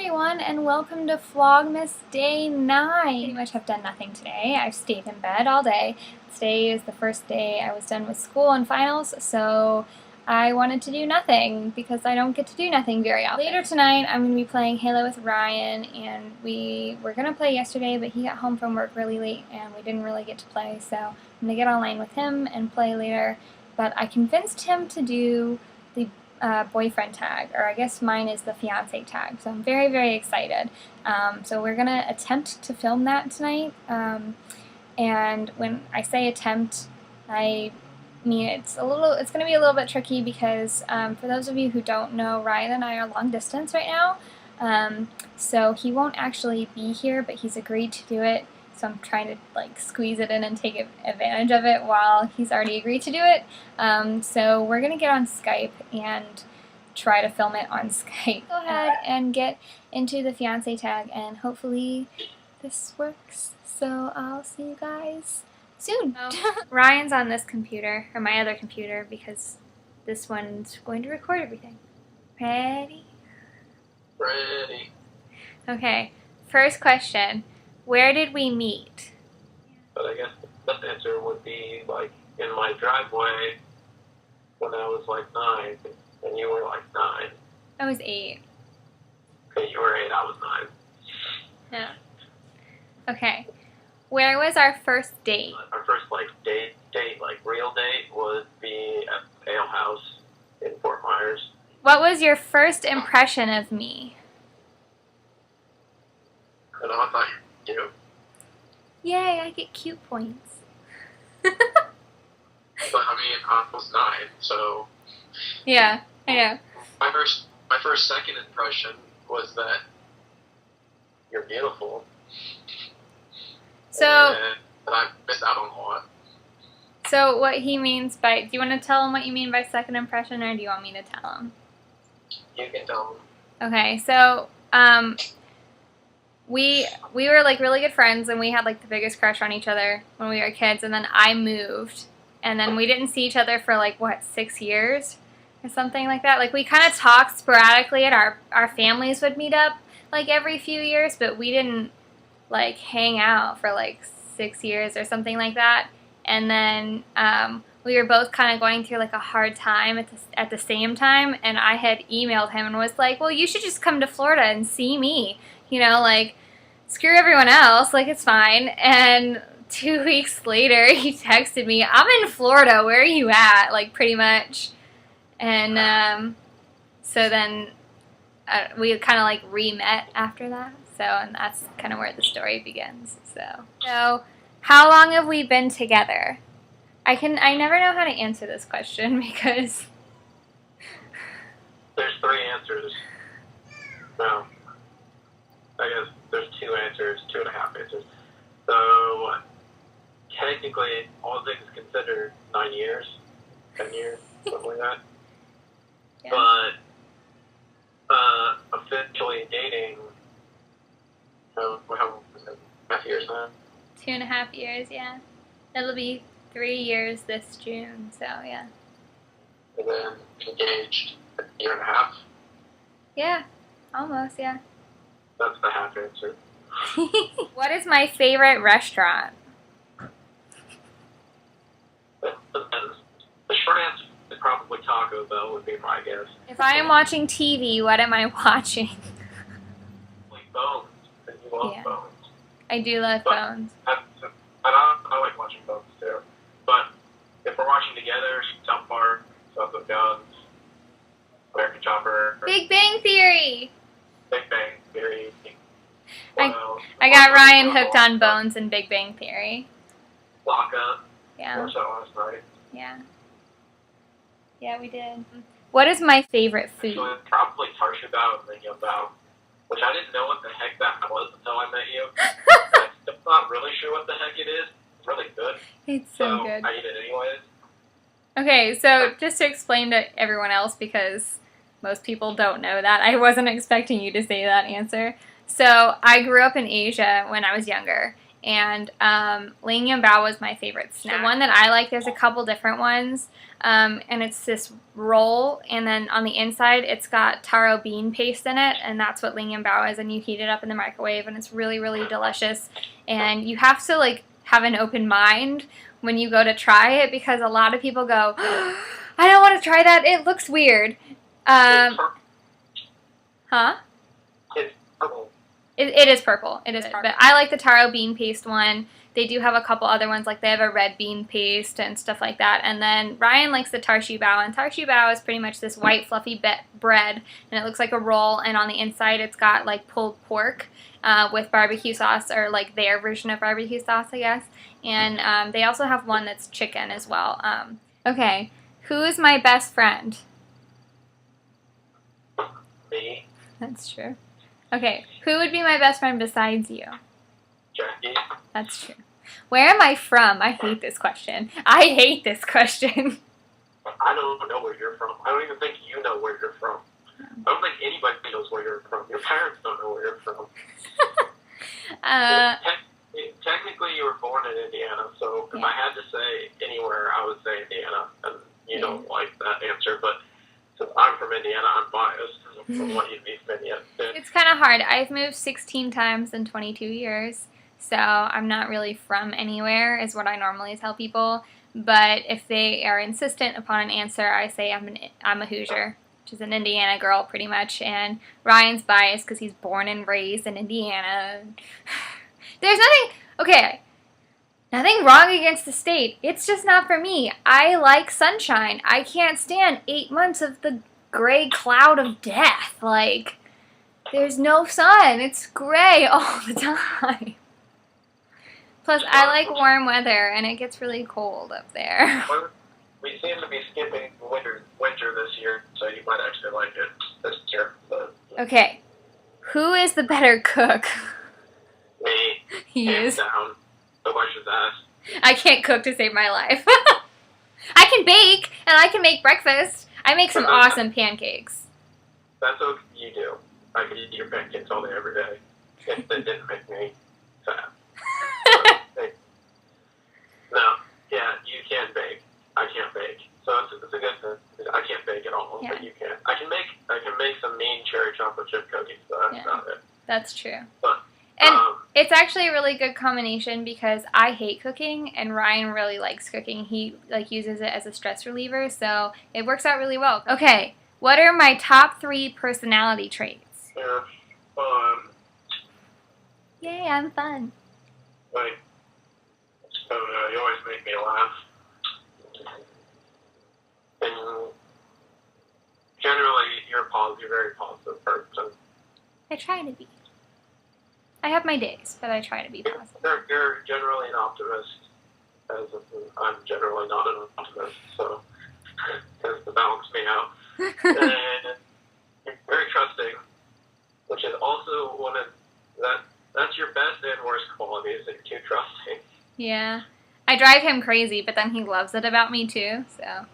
everyone, and welcome to Vlogmas Day 9. Pretty much have done nothing today. I've stayed in bed all day. Today is the first day I was done with school and finals, so I wanted to do nothing because I don't get to do nothing very often. Later tonight, I'm going to be playing Halo with Ryan, and we were going to play yesterday, but he got home from work really late, and we didn't really get to play, so I'm going to get online with him and play later. But I convinced him to do the boyfriend tag, or I guess mine is the fiance tag, so I'm very, very excited. So we're going to attempt to film that tonight, and when I say attempt, I mean it's going to be a little bit tricky because for those of you who don't know, Ryan and I are long distance right now, so he won't actually be here, but he's agreed to do it. So I'm trying to like squeeze it in and take advantage of it while he's already agreed to do it. So we're going to get on Skype and try to film it on Skype. Go ahead and get into the fiance tag, and hopefully this works. So I'll see you guys soon. Ryan's on this computer, or my other computer, because this one's going to record everything. Ready? Ready. Okay, first question. Where did we meet? But I guess the best answer would be like in my driveway when I was like 9, and you were like 9. I was 8. Okay, you were 8, I was 9. Yeah. Okay. Where was our first date? Our first like date, like real date, would be at the Ale House in Fort Myers. What was your first impression of me? And I thought you. Yay, I get cute points. But I mean, I was 9, so. Yeah, I know. My first second impression was that you're beautiful. So. And I missed out on a lot. So what he means by, do you want to tell him what you mean by second impression, or do you want me to tell him? You can tell him. Okay, so we were like really good friends, and we had like the biggest crush on each other when we were kids, and then I moved, and then we didn't see each other for like, what, 6 years or something like that. Like we kind of talked sporadically, and our families would meet up like every few years, but we didn't like hang out for like 6 years or something like that. And then we were both kind of going through like a hard time at the same time, and I had emailed him and was like, well, you should just come to Florida and see me, you know, like screw everyone else, like it's fine. And 2 weeks later he texted me, I'm in Florida, where are you at, like pretty much. And so then we kind of like re-met after that. So, and that's kind of where the story begins. So how long have we been together? I never know how to answer this question because There's 3 answers. No. I guess there's 2 answers, 2.5 answers. So, technically, all things considered, 9 years, 10 years, something like that. yeah. But, officially dating, how was it? 2.5 years now? 2.5 years, yeah. It'll be 3 years this June, so yeah. And then engaged a 1.5 years. Yeah, almost, yeah. That's the half answer. What is my favorite restaurant? The short answer is probably Taco Bell would be my guess. If I am watching TV, what am I watching? Like Bones, and you love Yeah. Bones. I do love Bones. I like watching Bones too. But if we're watching together, South Park, South of Guns, American Chopper, Big Bang Theory! Big Bang Theory. I got Ryan hooked on Bones and Big Bang Theory. Lock Up. Yeah. Watched that last night. Yeah. Yeah, we did. What is my favorite food? Actually, probably Tarsha Bao and Minion Bao, which I didn't know what the heck that was until I met you. I'm still not really sure what the heck it is. It's really good. It's so good. I eat it anyways. Okay, so just to explain to everyone else, because most people don't know that, I wasn't expecting you to say that answer. So I grew up in Asia when I was younger, and Ling Yuen Bao was my favorite snack. The one that I like, there's a couple different ones, and it's this roll, and then on the inside it's got taro bean paste in it, and that's what Ling Yuen Bao is, and you heat it up in the microwave, and it's really, really delicious. And you have to like have an open mind when you go to try it, because a lot of people go, I don't want to try that, it looks weird. Huh? It's purple. It is purple. It is purple. But I like the taro bean paste one. They do have a couple other ones, like they have a red bean paste and stuff like that. And then Ryan likes the tar shu bao, and tar shu bao is pretty much this white fluffy bread, and it looks like a roll, and on the inside it's got like pulled pork with barbecue sauce, or like their version of barbecue sauce, I guess. And they also have one that's chicken as well. Okay, who is my best friend? Me. That's true. Okay, who would be my best friend besides you? Jackie. That's true. Where am I from? I hate this question. I hate this question. I don't know where you're from. I don't even think you know where you're from. I don't think anybody knows where you're from. Your parents don't know where you're from. Technically, you were born in Indiana, so if I had to say anywhere, I would say Indiana. And you don't like that answer, but since I'm from Indiana, I'm biased. From what you'd be from Indiana. It's kind of hard. I've moved 16 times in 22 years, so I'm not really from anywhere, is what I normally tell people. But if they are insistent upon an answer, I say I'm a Hoosier, which is an Indiana girl pretty much. And Ryan's biased because he's born and raised in Indiana. There's nothing wrong against the state. It's just not for me. I like sunshine. I can't stand 8 months of the gray cloud of death. Like, there's no sun. It's gray all the time. Plus, I like warm weather, and it gets really cold up there. We seem to be skipping winter this year, so you might actually like it this year. But, okay, who is the better cook? Me. He is. Down. Nobody should ask. I can't cook to save my life. I can bake, and I can make breakfast. I make some awesome pancakes. That's what you do. I could eat your pancakes all day, every day. If they didn't make me fat. No, yeah, you can bake. I can't bake. So it's a good thing. I can't bake at all, but you can. I can make some mean cherry chocolate chip cookies, but that's about it. That's true. But, and it's actually a really good combination, because I hate cooking and Ryan really likes cooking. He uses it as a stress reliever, so it works out really well. Okay, what are my top 3 personality traits? You're fun. Yay, I'm fun. Like, you always make me laugh. And generally, you're a very positive person. I try to be. I have my days, but I try to be positive. You're generally an optimist, I'm generally not an optimist, so tends to balance me out. And you're very trusting, which is also that's your best and worst quality, is that you're too trusting. Yeah. I drive him crazy, but then he loves it about me too, so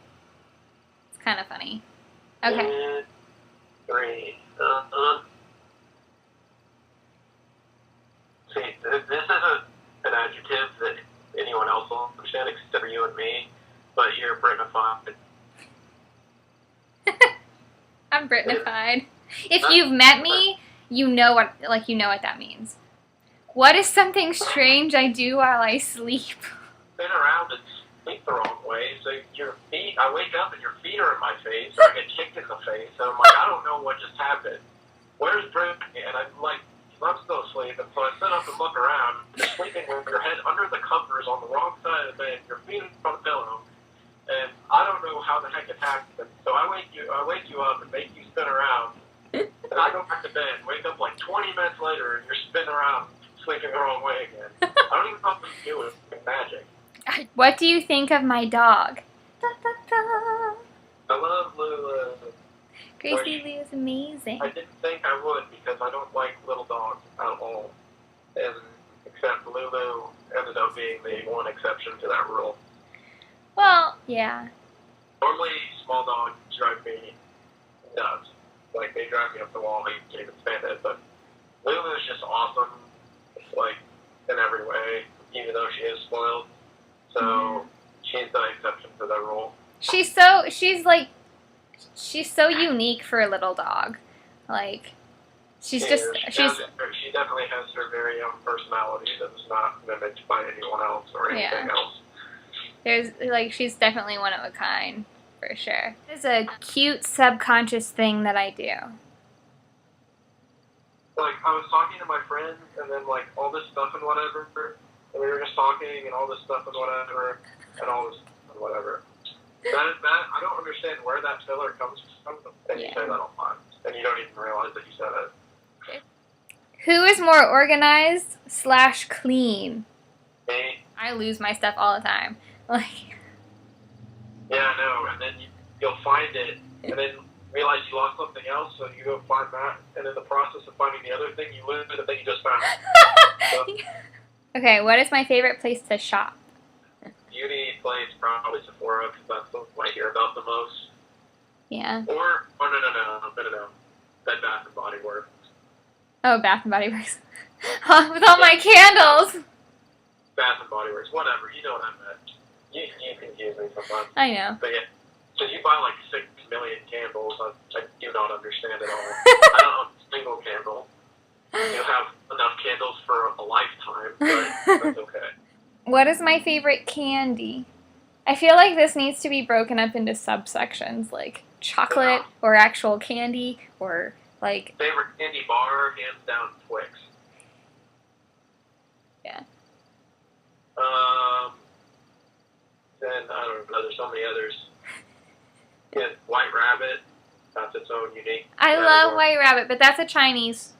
it's kind of funny. Okay. And 3. See, this isn't an adjective that anyone else will understand except for you and me, but you're Britified. I'm Britified. If you've met me, you know what that means. What is something strange I do while I sleep? Spin around and sleep the wrong way, so I wake up and your feet are in my face, or I get kicked in the face, and I'm like, I don't know what just happened. Where's Brittany? And I'm still asleep, and so I sit up and look around. You're sleeping with your head under the covers on the wrong side of the bed, your feet on the pillow, and I don't know how the heck it happened. So I wake you up and make you spin around, and I go back to bed, wake up like 20 minutes later, and you're spinning around, sleeping the wrong way again. I don't even know what to do with magic. What do you think of my dog? Da, da, da. I love Lulu. Gracie Lee is amazing. I didn't think I would, because I don't like little dogs at all. And except Lulu ended up being the one exception to that rule. Well, yeah. Normally, small dogs drive me nuts. Like, they drive me up the wall. I can't even stand it. But Lulu is just awesome. It's like, in every way, even though she is spoiled. So she's the exception to that rule. She's so unique for a little dog. Like, She definitely has her very own personality that is not mimicked by anyone else or anything else. She's definitely one of a kind, for sure. It's a cute subconscious thing that I do. Like, I was talking to my friends, and then, like, all this stuff and whatever, and we were just talking, and all this stuff and whatever, and all this and whatever. That, I don't understand where that filler comes from, and you say that all the time, and you don't even realize that you said it. Who is more organized / clean? Me. I lose my stuff all the time. Like. Yeah, I know, and then you'll find it, and then realize you lost something else, so you go find that, and in the process of finding the other thing, you lose the thing you just found. So, okay, what is my favorite place to shop? Beauty place, probably Sephora, because that's what I hear about the most. Yeah. Or, no. Bed Bath and Body Works. Oh, Bath and Body Works. With all my candles. Bath and Body Works, whatever, you know what I meant. You confuse me sometimes. I know. But yeah, so you buy like 6 million candles, I do not understand at all. I don't own a single candle. You have enough candles for a lifetime, but that's okay. What is my favorite candy? I feel like this needs to be broken up into subsections, like chocolate or actual candy or like... Favorite candy bar, hands down, Twix. Yeah. Then, I don't know, there's so many others. Yeah, White Rabbit, that's its own unique... I love White Rabbit, but that's a Chinese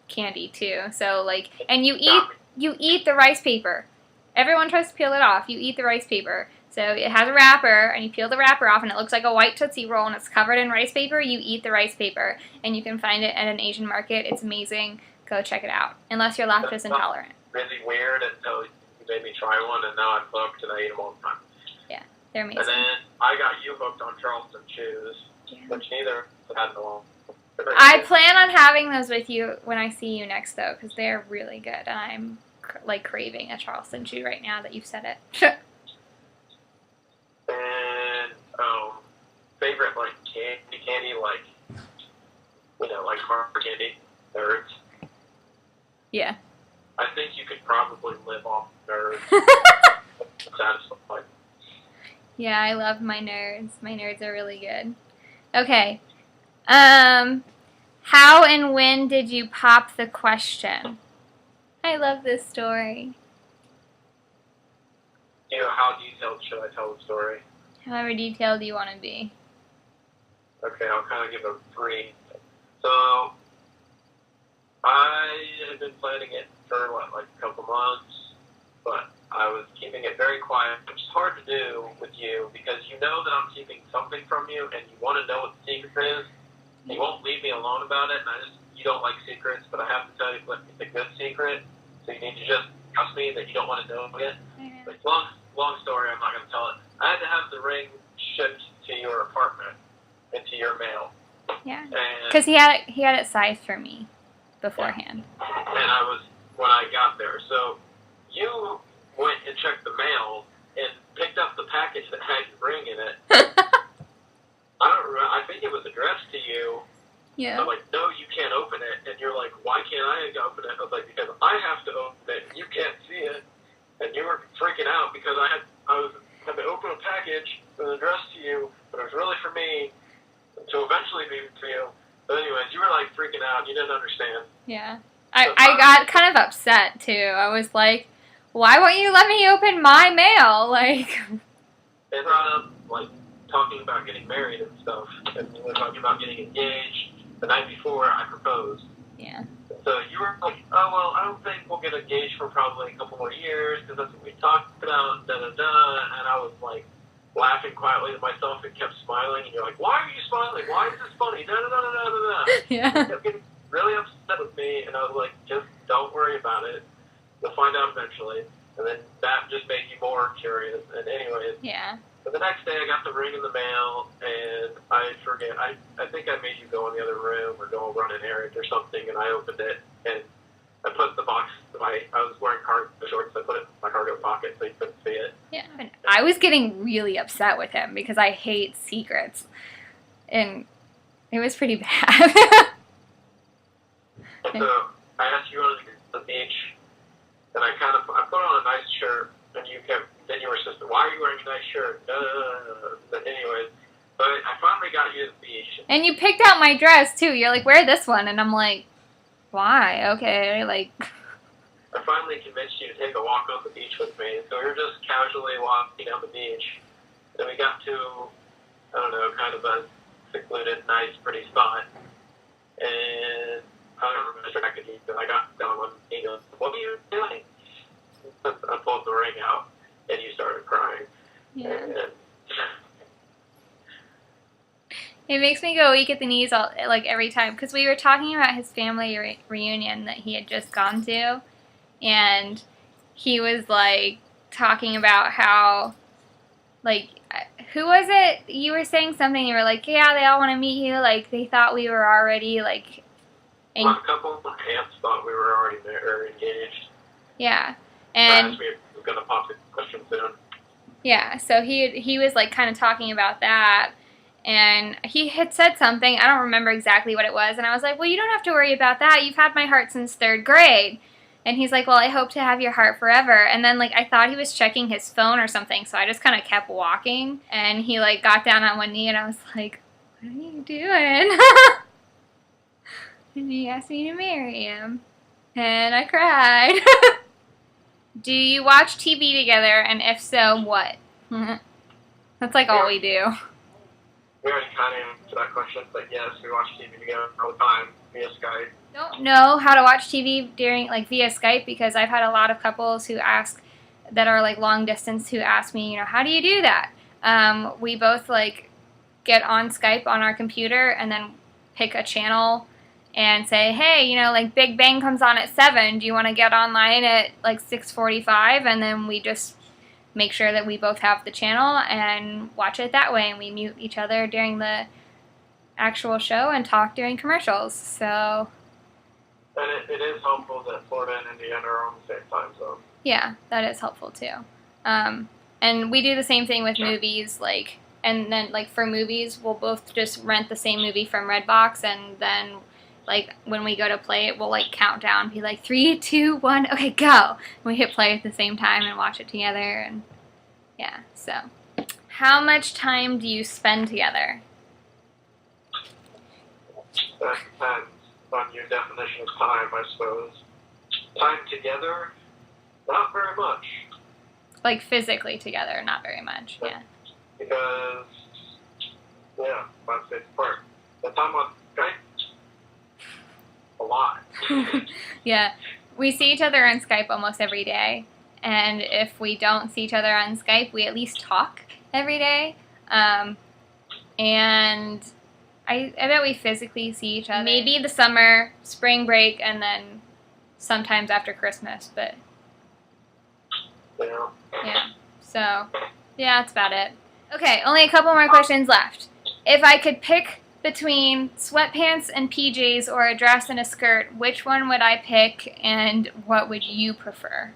candy too. So like, and you eat the rice paper. Everyone tries to peel it off. You eat the rice paper. So it has a wrapper, and you peel the wrapper off, and it looks like a white Tootsie Roll, and it's covered in rice paper. You eat the rice paper, and you can find it at an Asian market. It's amazing. Go check it out, unless you're lactose intolerant. Really weird until you made me try one, and now I'm hooked, and I eat them all the time. Yeah, they're amazing. And then I got you hooked on Charleston chews, which neither had in a long. I plan on having those with you when I see you next, though, because they're really good, and I'm like craving a Charleston chew right now that you've said it. And favorite like candy, like like hard candy, Nerds. Yeah. I think you could probably live off Nerds. Satisfied. Yeah, I love my Nerds. My Nerds are really good. Okay. How and when did you pop the question? I love this story. How detailed should I tell the story? However detailed you want to be. Okay, I'll kind of give a brief. So, I had been planning it for, like a couple months, but I was keeping it very quiet, which is hard to do with you, because you know that I'm keeping something from you, and you want to know what the secret is. You won't leave me alone about it, and you don't like secrets, but I have to tell you, it's a good secret, so you need to just trust me that you don't want to know it. But long story, I'm not going to tell it. I had to have the ring shipped to your apartment, into your mail. Yeah, because he had it sized for me beforehand. And I was, when I got there, so you went and checked the mail and picked up the package that had your ring in it. I don't remember, I think it was addressed to you. Yeah. I'm like, no, you can't open it. And you're like, why can't I open it? I was like, because I have to open it, and you can't see it. And you were freaking out because I had to open a package that was addressed to you, but it was really for me, to eventually be for you. But anyways, you were like freaking out. You didn't understand. Yeah. I got kind of upset too. I was like, why won't you let me open my mail? Like. They brought up like talking about getting married and stuff, and we were talking about getting engaged the night before I proposed. Yeah. So you were like, oh, well, I don't think we'll get engaged for probably a couple more years, because that's what we talked about, da-da-da, and I was like laughing quietly to myself and kept smiling, and you're like, why are you smiling? Why is this funny? Da-da-da-da-da-da-da. Yeah. You kept getting really upset with me, and I was like, just don't worry about it. You'll find out eventually. And then that just made you more curious, and anyways. Yeah. But the next day I got the ring in the mail, and I forget, I think I made you go in the other room or go run an errand or something, and I opened it, and I put the box. I was wearing cargo shorts. So I put it in my cargo pocket so you couldn't see it. Yeah, and I was getting really upset with him because I hate secrets, and it was pretty bad. And so I asked you to go to the beach, and I put on a nice shirt, and then you were just, why are you wearing a nice shirt? But anyways, so I finally got you to the beach. And you picked out my dress too. You're like, wear this one, and I'm like, why? Okay, like. I finally convinced you to take a walk on the beach with me. So we were just casually walking down the beach. Then we got to, I don't know, kind of a secluded, nice, pretty spot. And I remember distracted you. I got down on and he goes, what are you doing? I pulled the ring out, and you started crying. Yeah. And It makes me go weak at the knees like every time, because we were talking about his family reunion that he had just gone to, and he was like talking about how, like, who was it? You were saying something. You were like, yeah, they all want to meet you. Like, they thought we were already like. one couple of aunts thought we were already there, engaged. Yeah, and we were gonna pop the question soon. Yeah, so he was like kind of talking about that, and he had said something, I don't remember exactly what it was, and I was like, well, you don't have to worry about that, you've had my heart since 3rd grade. And he's like, well, I hope to have your heart forever. And then, like, I thought he was checking his phone or something, so I just kind of kept walking, and he, like, got down on one knee, and I was like, what are you doing? And he asked me to marry him, and I cried. Do you watch TV together, and if so, what? That's like all we do. We already kind of answered that question, but yes, we watch TV together all the time via Skype. Don't know how to watch TV during, like, via Skype, because I've had a lot of couples who ask, that are like long distance, who ask me, you know, how do you do that? We both like get on Skype on our computer and then pick a channel and say, hey, you know, like Big Bang comes on at 7. Do you want to get online at like 6:45? And then we just make sure that we both have the channel and watch it that way. And we mute each other during the actual show and talk during commercials. So. And it is helpful that Florida and Indiana are on the same time zone. Yeah, that is helpful too. And we do the same thing with movies, like, and then like for movies, we'll both just rent the same movie from Redbox, and then like when we go to play it, we'll like count down, be like 3, 2, 1, okay, go. And we hit play at the same time and watch it together, and yeah. So, how much time do you spend together? That depends on your definition of time, I suppose. Time together, not very much. Like physically together, not very much, yeah. Because, yeah, that's the part. The time on Skype, a lot. Yeah, we see each other on Skype almost every day, and if we don't see each other on Skype, we at least talk every day. And I bet we physically see each other. Maybe the summer, spring break, and then sometimes after Christmas, but yeah. So, yeah, that's about it. Okay, only a couple more questions left. If I could pick between sweatpants and PJs or a dress and a skirt, which one would I pick, and what would you prefer?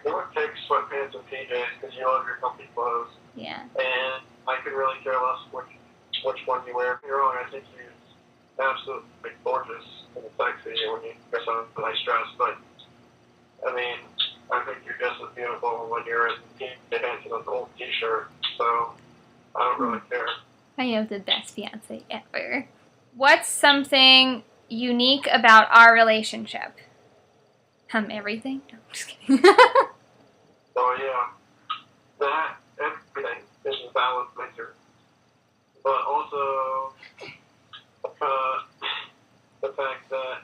I would pick sweatpants and PJs because you love your comfy clothes. Yeah. And I could really care less which one you wear. You're wrong, I think you're absolutely gorgeous and sexy when you wear some nice dress, but I mean, I think you're just as beautiful when you're in pants and an old t-shirt, so I don't really care. I am the best fiance ever. What's something unique about our relationship? Everything? No, I'm just kidding. So yeah, that, everything is a valid answer. But also, the fact that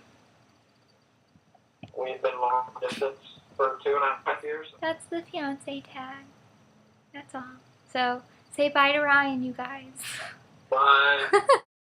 we've been long distance for 2.5 years. That's the fiance tag. That's all. So, say bye to Ryan, you guys. Bye.